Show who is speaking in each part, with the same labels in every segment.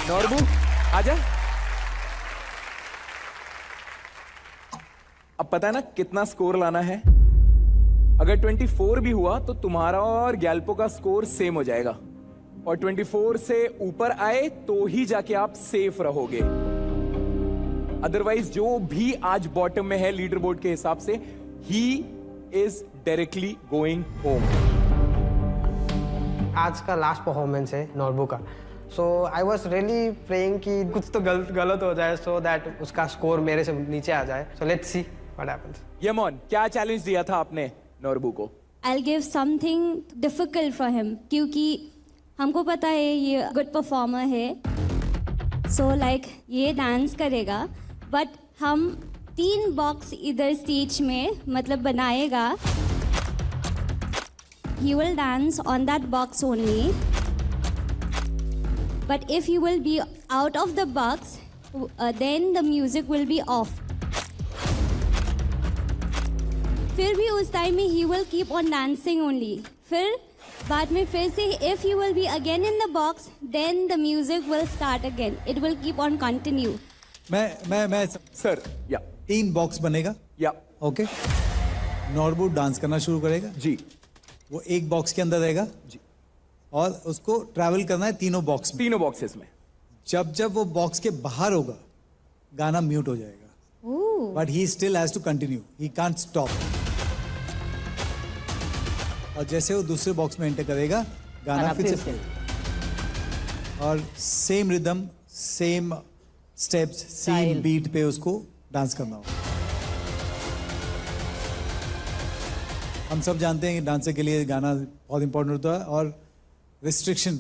Speaker 1: नॉर्बू आजा। अब पता है ना कितना स्कोर लाना है। अगर 24 भी हुआ तो तुम्हारा और गैल्पो का स्कोर सेम हो जाएगा, और 24 से ऊपर आए तो ही जाके आप सेफ रहोगे। अदरवाइज जो भी आज बॉटम में है लीडर बोर्ड के हिसाब से, he is directly going home.
Speaker 2: आज का लास्ट परफॉर्मेंस है नॉर्बू का, सो आई वॉज रियली प्रेइंग कि कुछ तो गलत हो जाए, सो दैट उसका स्कोर मेरे से नीचे आ जाए। So let's see what happens.
Speaker 1: Yemen, क्या चैलेंज दिया था आपने नॉर्बू को?
Speaker 3: I'll give something difficult for him क्योंकि हमको पता है ये गुड परफॉर्मर है, सो लाइक ये डांस करेगा, बट हम 3 बॉक्स इधर स्टेज में मतलब बनाएगा। He will dance on that box only, but if he will be out of the box, then the music will be off. फिर भी उस टाइम में he will keep on dancing only. फिर बाद में फिर से if he will be again in the box, then the music will start again. It will keep on continue.
Speaker 4: मैं
Speaker 1: सर या
Speaker 4: 3 बॉक्स बनेगा।
Speaker 1: या
Speaker 4: ओके, नॉर्बू डांस करना शुरू करेगा
Speaker 1: जी
Speaker 4: वो एक बॉक्स के अंदर रहेगा
Speaker 1: जी,
Speaker 4: और उसको ट्रैवल करना है तीनों बॉक्स में।
Speaker 1: तीनों बॉक्सेस में।
Speaker 4: जब जब वो बॉक्स के बाहर होगा गाना म्यूट हो जाएगा, but he still has to continue, he can't stop. और जैसे वो दूसरे बॉक्स में एंटर करेगा गाना फिर से play। और same rhythm, same steps, same beat पे उसको डांस करना होगा। हम सब जानते हैं कि डांसर के लिए गाना बहुत इंपॉर्टेंट होता है, और रिस्ट्रिक्शन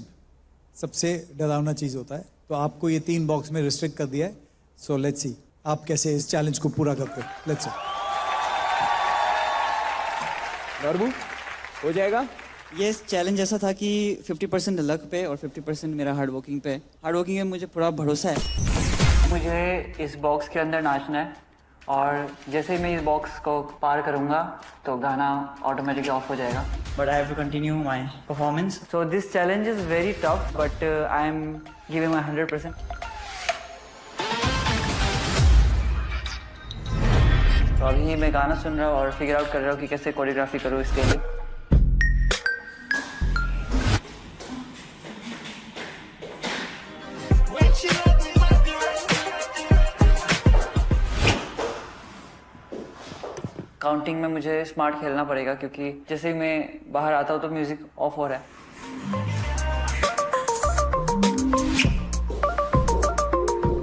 Speaker 4: सबसे डरावना चीज़ होता है। तो आपको ये 3 बॉक्स में रिस्ट्रिक्ट कर दिया है। सो लेट्स सी आप कैसे इस चैलेंज को पूरा करते हो। Let's see.
Speaker 1: नॉर्बू हो जाएगा।
Speaker 5: ये चैलेंज ऐसा था कि 50% लक पे और 50% मेरा हार्ड वर्किंग पे। हार्ड वर्किंग में मुझे पूरा भरोसा है।
Speaker 6: मुझे इस बॉक्स के अंदर नाचना है, और जैसे ही मैं इस बॉक्स को पार करूंगा तो गाना ऑटोमेटिकली ऑफ हो जाएगा।
Speaker 5: But I have to continue my performance.
Speaker 6: So this challenge is very tough, but I am giving my 100%। तो अभी मैं गाना सुन रहा हूँ और फिगर आउट कर रहा हूँ कि कैसे कोरियोग्राफी करूँ इसके लिए। काउंटिंग में मुझे स्मार्ट खेलना पड़ेगा, क्योंकि जैसे ही मैं बाहर आता हूँ तो म्यूजिक ऑफ हो रहा है।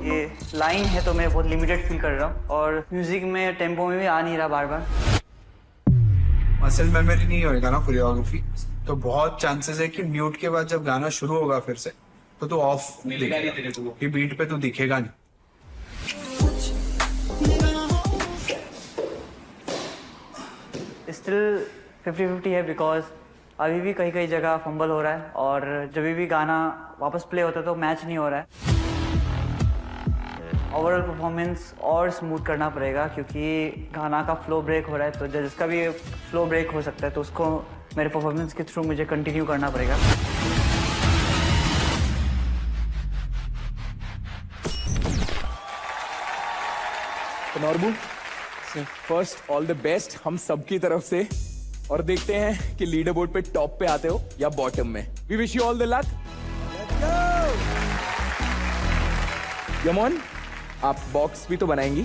Speaker 6: ये लाइन है तो मैं बहुत लिमिटेड फील कर रहा हूँ, और म्यूजिक में टेम्पो में भी आ नहीं रहा बार बार।
Speaker 7: मसल मेमोरी नहीं होएगा ना कोरियोग्राफी, तो बहुत चांसेस है कि म्यूट के बाद जब गाना शुरू होगा फिर से तो तू ऑफ नहीं दिखेगा, कि बीट पे तू दिखेगा नहीं।
Speaker 6: स्टिल 50-50 है, बिकॉज अभी भी कहीं कहीं जगह फंबल हो रहा है, और जब भी गाना वापस प्ले होता है तो मैच नहीं हो रहा है। ओवरऑल परफॉर्मेंस और स्मूथ करना पड़ेगा, क्योंकि गाना का फ्लो ब्रेक हो रहा है, तो जिसका भी फ्लो ब्रेक हो सकता है तो उसको मेरे परफॉर्मेंस के थ्रू मुझे कंटिन्यू करना पड़ेगा।
Speaker 1: तो Norbu first all the best हम सबकी तरफ से, और देखते हैं कि लीडर बोर्ड पे टॉप पे आते हो या बॉटम में। We wish you all the luck. Yaman, आप बॉक्स भी तो बनाएंगी।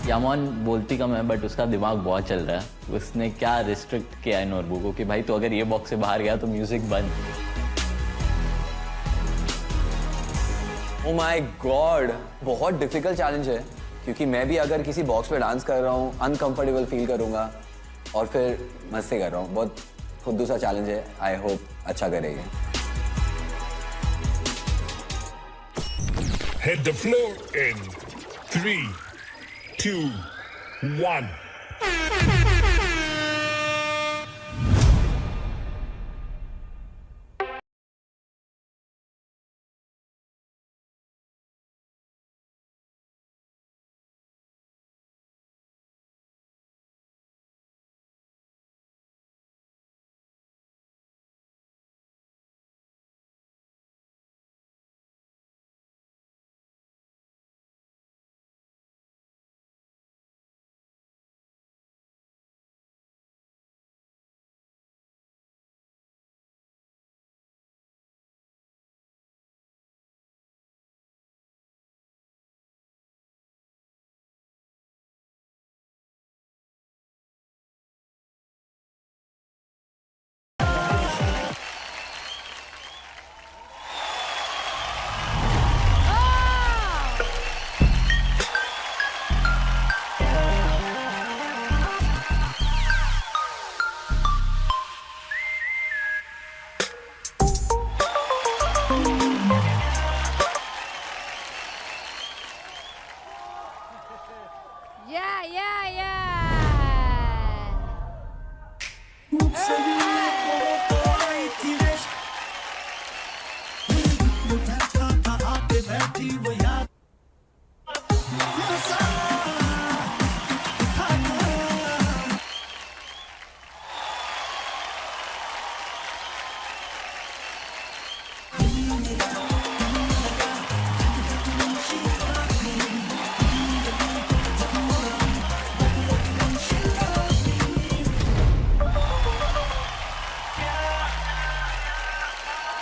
Speaker 8: यामन बोलती कम है बट उसका दिमाग बहुत चल रहा है। उसने क्या रिस्ट्रिक्ट किया है नॉर्बू को कि भाई तो अगर ये बॉक्स से बाहर गया तो म्यूजिक बंद।
Speaker 9: ओ माय गॉड, बहुत डिफिकल्ट चैलेंज है, क्योंकि मैं भी अगर किसी बॉक्स पे डांस कर रहा हूँ अनकंफर्टेबल फील करूंगा, और फिर मस्ती कर रहा हूँ। बहुत खुद दूसरा चैलेंज है। आई होप अच्छा करेंगे।
Speaker 10: Hit the floor in 3, 2, 1.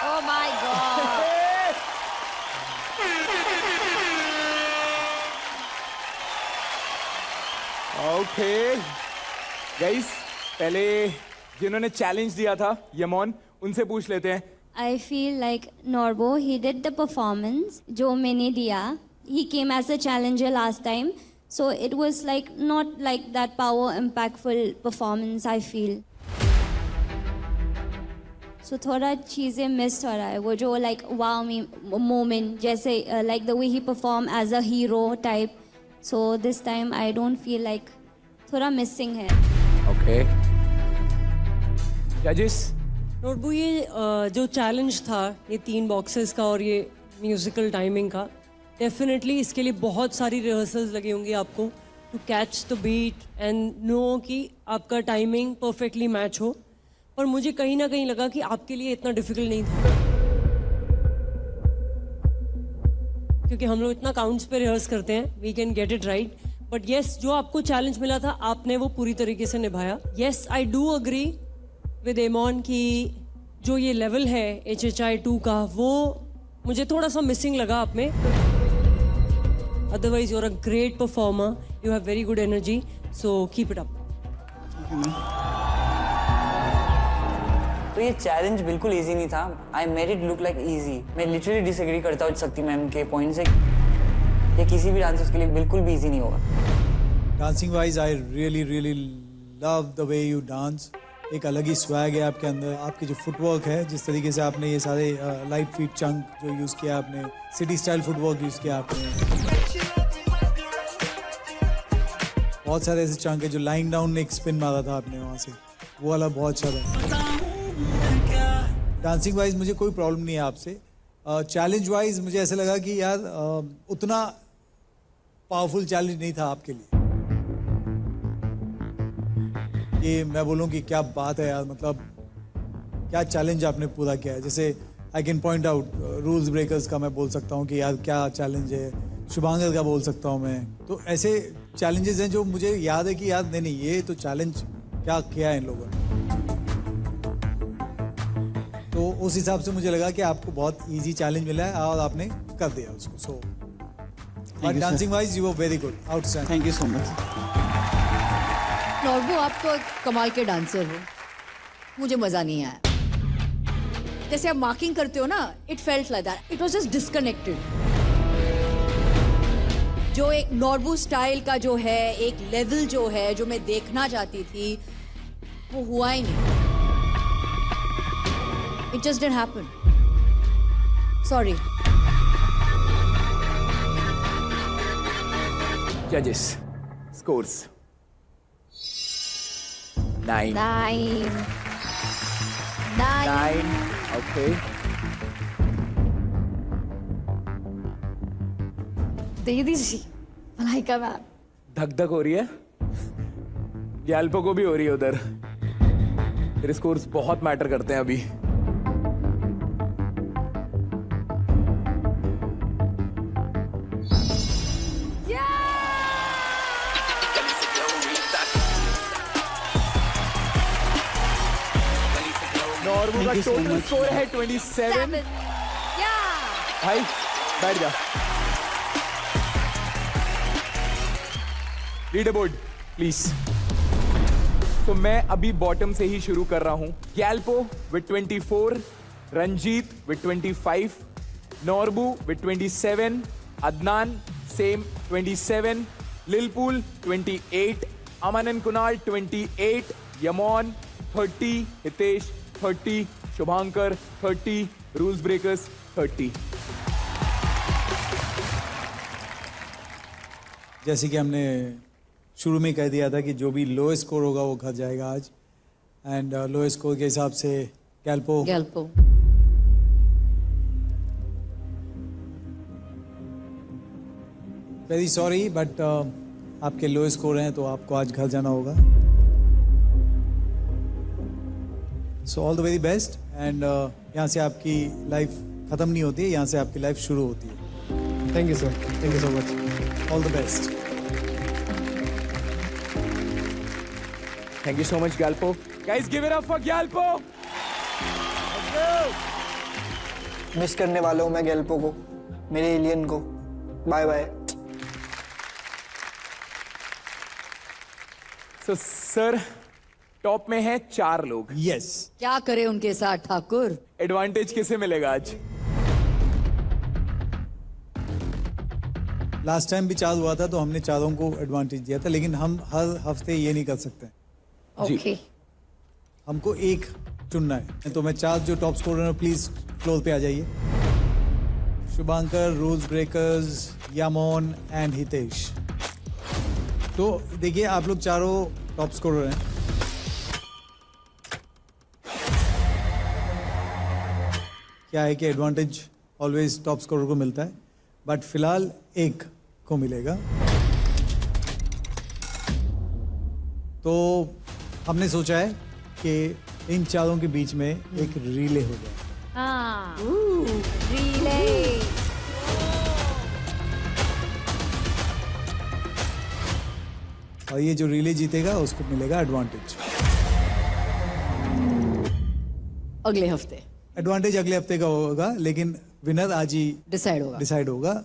Speaker 11: Oh my God.
Speaker 1: Okay guys, पहले जिन्होंने चैलेंज दिया था यमोन, उनसे पूछ लेते हैं.
Speaker 3: I feel like Norbo, he did the performance जो मैंने दिया. He came as a challenger last time, so it was like not like that power impactful performance I feel. So थोड़ा चीज़ें मिस हो रहा है, वो जो like wow me moment, जैसे like the way he performed as a hero type. So this time I don't feel like थोड़ा missing है.
Speaker 1: ओके जजेस.
Speaker 11: नोटबू, ये जो चैलेंज था ये 3 बॉक्सेस का और ये म्यूजिकल टाइमिंग का, डेफिनेटली इसके लिए बहुत सारी रिहर्सल्स लगी होंगी आपको to catch the beat and know कि आपका टाइमिंग परफेक्टली मैच हो. पर मुझे कहीं ना कहीं लगा कि आपके लिए इतना डिफिकल्ट नहीं था, क्योंकि हम लोग इतना काउंट्स पे रिहर्स करते हैं, we can get it right. But yes, जो आपको चैलेंज मिला था आपने वो पूरी तरीके से निभाया. Yes, I do agree with Amon कि जो ये लेवल है HHI 2 का, वो मुझे थोड़ा सा मिसिंग लगा आप में. Otherwise you are a great performer, you have very good energy, so keep it up.
Speaker 6: तो ये चैलेंज बिल्कुल इजी नहीं था. I made it look like easy. मैं लिटरली डिसएग्री करता हूँ शक्ति मैम के पॉइंट से. ये किसी भी डांसर्स के लिए बिल्कुल भी इजी नहीं होगा.
Speaker 4: Dancing wise I really really love the way you dance. एक अलग ही स्वैग है आपके अंदर. आपकी जो फुटवर्क है, जिस तरीके से आपने ये सारे लाइट फीट चंक जो यूज़ किया आपने, सिटी स्टाइल फुटवर्क यूज़ किया आपने. बहुत सारे ऐसे चंक है जो लाइन डाउन एक स्पिन मारा था आपने वहाँ से, वो वाला बहुत अच्छा था. डांसिंग वाइज मुझे कोई प्रॉब्लम नहीं है आपसे. चैलेंज वाइज मुझे ऐसा लगा कि यार उतना पावरफुल चैलेंज नहीं था आपके लिए. ये मैं बोलूँ कि क्या बात है यार, मतलब क्या चैलेंज आपने पूरा किया है. जैसे I can point out rules breakers का मैं बोल सकता हूँ कि यार क्या चैलेंज है. शुभांकर का बोल सकता हूँ मैं. तो ऐसे चैलेंजेस हैं जो मुझे याद है कि यार नहीं ये तो चैलेंज क्या किया है इन लोगों ने. तो उस हिसाब से मुझे लगा कि आपको बहुत इजी चैलेंज मिला है और आपने कर दिया उसको. So but dancing wise you were very good, outstanding.
Speaker 5: Thank you so much.
Speaker 11: Norbu, आप तो एक कमाल के डांसर हो, मुझे मजा नहीं आया. जैसे आप मार्किंग करते हो ना, it felt like that, it was just disconnected. जो एक नॉर्बू स्टाइल का जो है एक लेवल जो है जो मैं देखना चाहती थी, वो हुआ ही नहीं. It just didn't happen. Sorry.
Speaker 1: जजेस स्कोर्स 9
Speaker 3: 9.
Speaker 1: 9. ओके
Speaker 3: दे दीजिए मलाइका मैम.
Speaker 1: धक धक हो रही है, गैल्पो को भी हो रही है उधर. तेरे स्कोर्स बहुत मैटर करते हैं अभी. नॉर्मल का टोटल स्कोर है 27. भाई बैठ जा. Leader board please. तो मैं अभी बॉटम से ही शुरू कर रहा हूं. Galpo with 24, Ranjit with 25, Norbu with 27, Adnan same 27, लिलपुल 28, Aman and Kunal 28, Yamon 30, Hitesh 30, Shubhankar 30, rules breakers 30.
Speaker 4: जैसे कि हमने शुरू में कह दिया था कि जो भी लोएस्ट स्कोर होगा वो घर जाएगा आज. एंड लोएस्ट स्कोर के हिसाब से गैल्पो वेरी सॉरी बट आपके लो स्कोर हैं तो आपको आज घर जाना होगा. So all the very best and यहाँ से आपकी लाइफ ख़त्म नहीं होती है, यहाँ से आपकी लाइफ शुरू होती है.
Speaker 2: Thank you sir, thank you so much.
Speaker 4: All the best.
Speaker 1: Thank you so much, Gyalpo. Guys, give it up for Gyalpo.
Speaker 6: मिस करने वाला हूँ मैं गैल्पो को, मेरे एलियन को. Bye bye.
Speaker 1: So, sir, top में है 4 लोग.
Speaker 4: यस.
Speaker 12: क्या करे उनके साथ ठाकुर?
Speaker 1: एडवांटेज किसे मिलेगा आज?
Speaker 4: लास्ट टाइम भी 4 हुआ था तो हमने चारों को एडवांटेज दिया था, लेकिन हम हर हफ्ते ये नहीं कर सकते.
Speaker 12: ओके.
Speaker 4: हमको एक चुनना है. तो मैं 4 जो टॉप स्कोरर हैं प्लीज फ्लोर पे आ जाइए. Shubhankar, rules breakers, Yamon and Hitesh. तो देखिए आप लोग चारों टॉप स्कोरर हैं. क्या है कि एडवांटेज ऑलवेज टॉप स्कोरर को मिलता है, बट फिलहाल एक को मिलेगा. तो हमने सोचा है कि इन चारों के बीच में एक रिले हो जाए.
Speaker 12: हाँ. रिले.
Speaker 4: और ये जो रिले जीतेगा उसको मिलेगा एडवांटेज.
Speaker 12: अगले हफ्ते
Speaker 4: एडवांटेज अगले हफ्ते का होगा, लेकिन विनर आज ही
Speaker 12: डिसाइड होगा.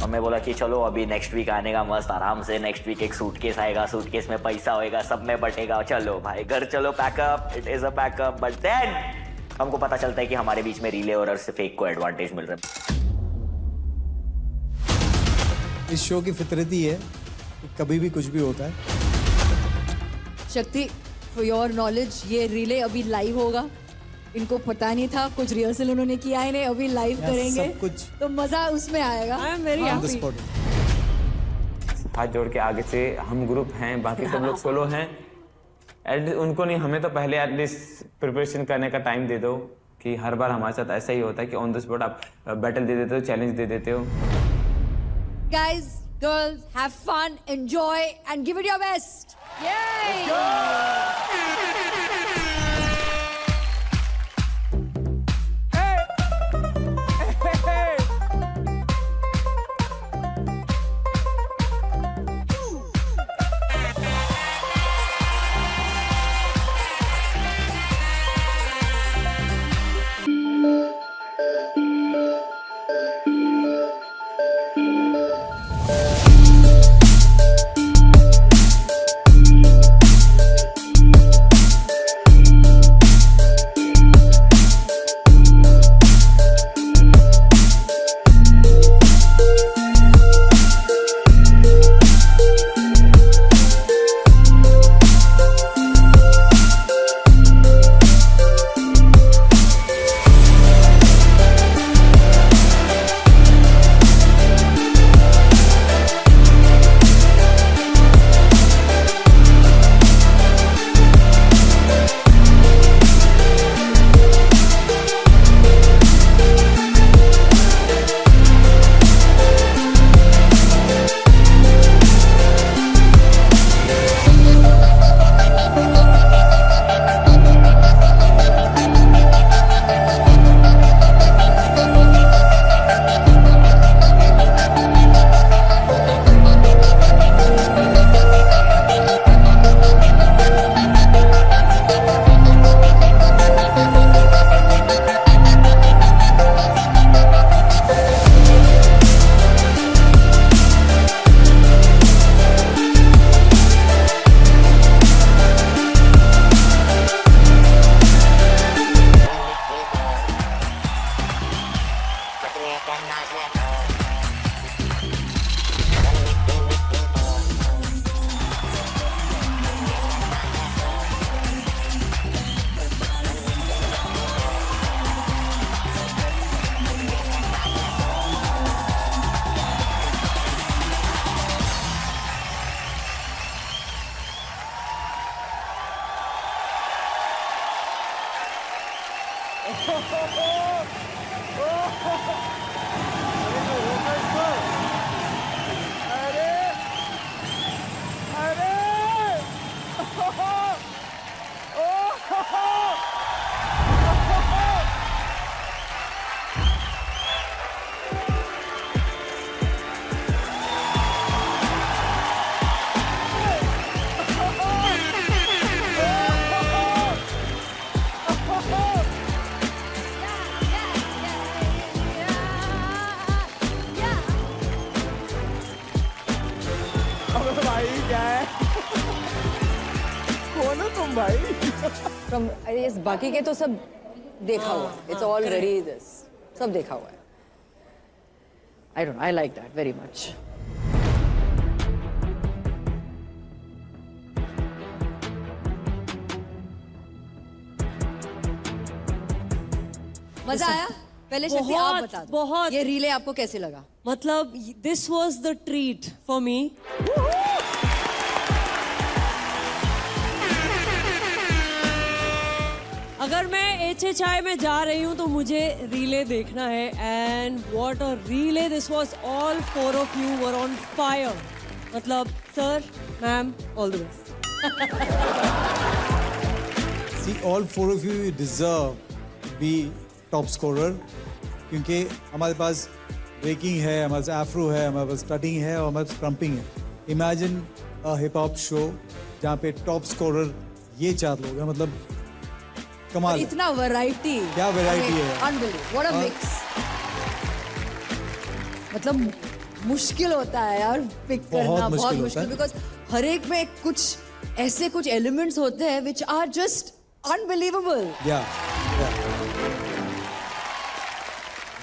Speaker 8: और मैं बोला कि चलो अभी नेक्स्ट वीक आने का मस्त आराम से. नेक्स्ट वीक एक सूटकेस आएगा, सूटकेस में पैसा होएगा, सब में बटेगा. चलो भाई घर चलो, pack up. It is a pack up. But then हमको पता चलता है कि हमारे बीच में रिले और सिर्फ एक को एडवांटेज मिल रहा है.
Speaker 4: इस शो की फितरत ही है कि कभी भी कुछ भी होता है.
Speaker 12: शक्ति, फॉर योर नॉलेज, ये रिले अभी लाइव होगा. इनको पता नहीं था, कुछ रिहर्सल उन्होंने किया ही नहीं, अभी लाइव
Speaker 4: यहाँ
Speaker 12: करेंगे
Speaker 4: सब कुछ
Speaker 12: तो मजा उसमें आएगा. I am very
Speaker 4: on the
Speaker 12: happy.
Speaker 4: Spot.
Speaker 13: हाथ जोड़ के आगे से हम ग्रुप हैं, बाकी सब लोग सोलो हैं. उनको नहीं, हमें तो पहले एटलीस्ट प्रिपरेशन करने का टाइम दे दो. कि हर बार हमारे साथ ऐसा ही होता है कि ऑन द स्पॉट आप बैटल दे देते हो, चैलेंज दे देते हो.
Speaker 12: Guys, girls, have fun, enjoy and give it your best. Yay!
Speaker 1: खत्म भाई।
Speaker 12: From इस बाकी के तो सब देखा हुआ, it's already this, सब देखा हुआ है। I don't know, I like that very much. मजा आया? पहले शक्ति आप बता दो,
Speaker 11: बहुत।
Speaker 12: ये रीले आपको कैसे लगा?
Speaker 11: मतलब this was the treat for me. अगर मैं HHI में जा रही हूँ तो मुझे रीले देखना है। And what a relay this was, all 4 of you were on fire. मतलब sir, ma'am, all the best.
Speaker 4: See, all 4 of you deserve to be top scorer क्योंकि हमारे पास ब्रेकिंग है, हमारे पास एफ्रो है, हमारे पास कटिंग है और हमारे पास क्रम्पिंग है। Imagine a hip hop show जहाँ पे टॉप स्कोरर ये 4 लोग हैं, मतलब कमाल है।
Speaker 12: इतना वैरायटी,
Speaker 4: क्या वैरायटी है,
Speaker 12: अनबिलीवेबल, व्हाट अ मिक्स। मतलब मुश्किल होता है यार पिक करना, बहुत मुश्किल, बिकॉज हर एक में कुछ ऐसे कुछ एलिमेंट्स होते हैं विच आर जस्ट अनबिलीवेबल।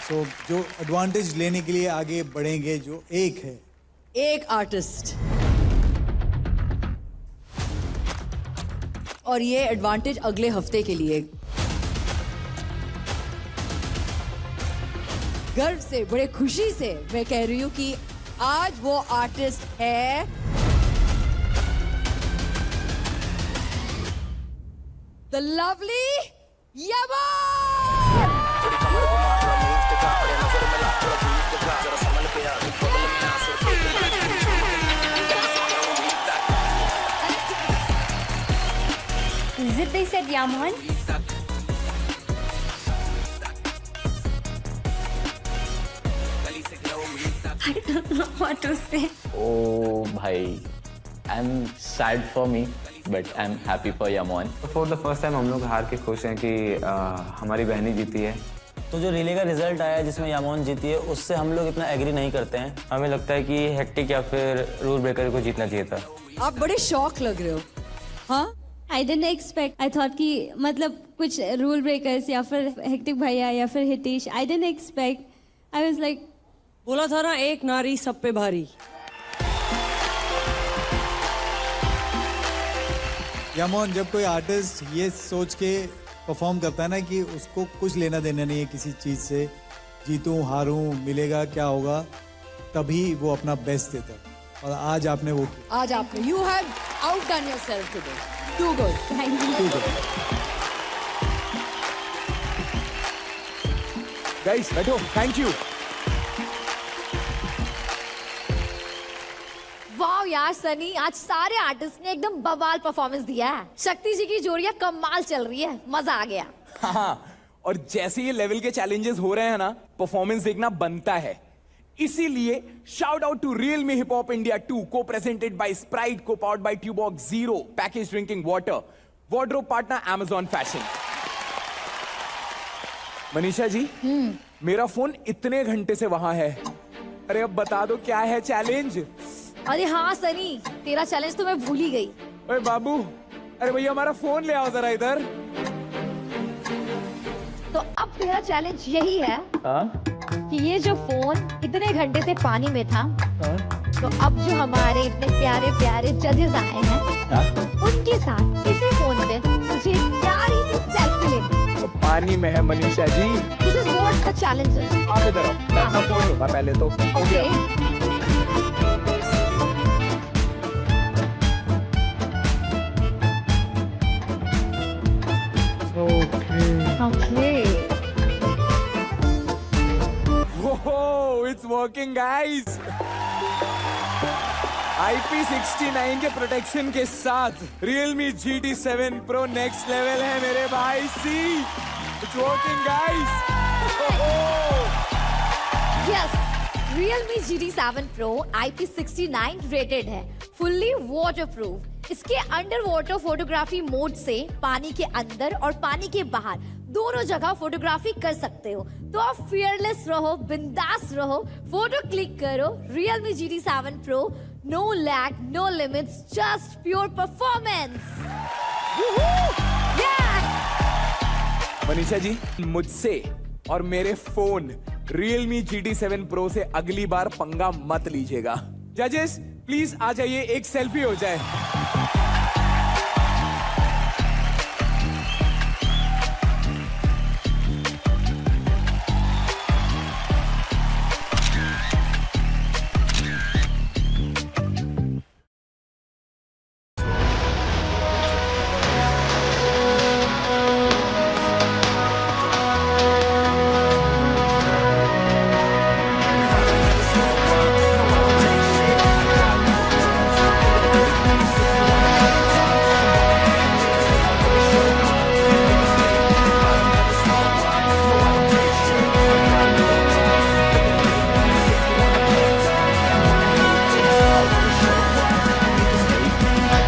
Speaker 4: सो जो एडवांटेज लेने के लिए आगे बढ़ेंगे, जो एक है,
Speaker 12: एक आर्टिस्ट, और ये एडवांटेज अगले हफ्ते के लिए। गर्व से, बड़े खुशी से मैं कह रही हूँ कि आज वो आर्टिस्ट है the lovely Yemen.
Speaker 3: Is it they said Yaman? I don't know what to say.
Speaker 8: Oh भाई, I'm sad for me, but I'm happy for Yamon.
Speaker 13: For the first time हम लोग हार के खुश हैं कि हमारी बहनी जीती है।
Speaker 6: तो जो रिले का रिजल्ट आया जिसमें यामोन जीती है, उससे हम लोग इतना एग्री नहीं करते हैं।
Speaker 13: हमें लगता है कि हेक्टिक या फिर रूल ब्रेकर को जीतना चाहिए था।
Speaker 12: आप बड़े शॉक लग रहे हो, हाँ?
Speaker 3: I didn't expect. I thought कि मतलब कुछ रूल ब्रेकर्स या फिर हेक्टिक भैया या फिर Hitesh. I didn't expect. I was like,
Speaker 11: बोला था ना, एक नारी सब पे भारी।
Speaker 4: यामोन, जब कोई आर्टिस्ट ये सोच के परफॉर्म करता है ना कि उसको कुछ लेना देना नहीं है किसी चीज़ से, जीतूं हारूं मिलेगा क्या होगा, तभी वो अपना बेस्ट देता है। और आज आपने वो किया।
Speaker 12: आज आपने, you have outdone yourself today. Too good.
Speaker 3: thank you.
Speaker 4: Too good.
Speaker 1: Guys बैठो, थैंक यू।
Speaker 14: वाह यार सनी, आज सारे आर्टिस्ट ने एकदम बवाल परफॉर्मेंस दिया है। शक्ति जी की जोड़ियां कमाल चल रही है, मजा आ गया।
Speaker 1: हाँ, और जैसे ये लेवल के चैलेंजेस हो रहे हैं ना, परफॉर्मेंस देखना बनता है। इसीलिए shout out to Realme hip hop India 2, co presented by Sprite, co powered by Tuborg zero, package drinking water, wardrobe partner Amazon fashion. Manisha ji, मेरा फोन इतने घंटे से वहां है। अरे अब बता दो क्या है चैलेंज?
Speaker 14: अरे हाँ सनी, तेरा चैलेंज तो मैं भूल ही गई।
Speaker 1: ओए बाबू, अरे भैया हमारा फोन ले आओ जरा इधर।
Speaker 14: तो अब तेरा चैलेंज यही है कि ये जो फोन इतने घंटे से पानी में था, तो अब जो हमारे इतने प्यारे प्यारे जजेस आए हैं, उनके साथ इसी फोन पे तुझे प्यारी सी सेल्फी लेनी।
Speaker 1: तो पानी में है Manisha ji.
Speaker 14: This is what the challenge is.
Speaker 1: आप इधर आओ, मैं अपना फोन लूंगा पहले तो।
Speaker 14: Okay. Okay.
Speaker 1: Whoa, it's working guys. IP69 के प्रोटेक्शन के साथ Realme GT7 Pro next level है मेरे भाई। सी, it's working guys.
Speaker 14: Yes, Realme GT7 Pro IP69 rated है, फुल्ली वाटरप्रूफ। इसके अंडर वाटर फोटोग्राफी मोड से पानी के अंदर और पानी के बाहर दोनों जगह फोटोग्राफी कर सकते हो। तो आप फियरलेस रहो, बिंदास रहो, फोटो क्लिक करो। Realme GT7 Pro, no lag, no limits, just pure performance.
Speaker 1: Manisha ji, मुझसे और मेरे फोन Realme GT7 Pro से अगली बार पंगा मत लीजिएगा। जजेस प्लीज आ जाइए, एक सेल्फी हो जाए।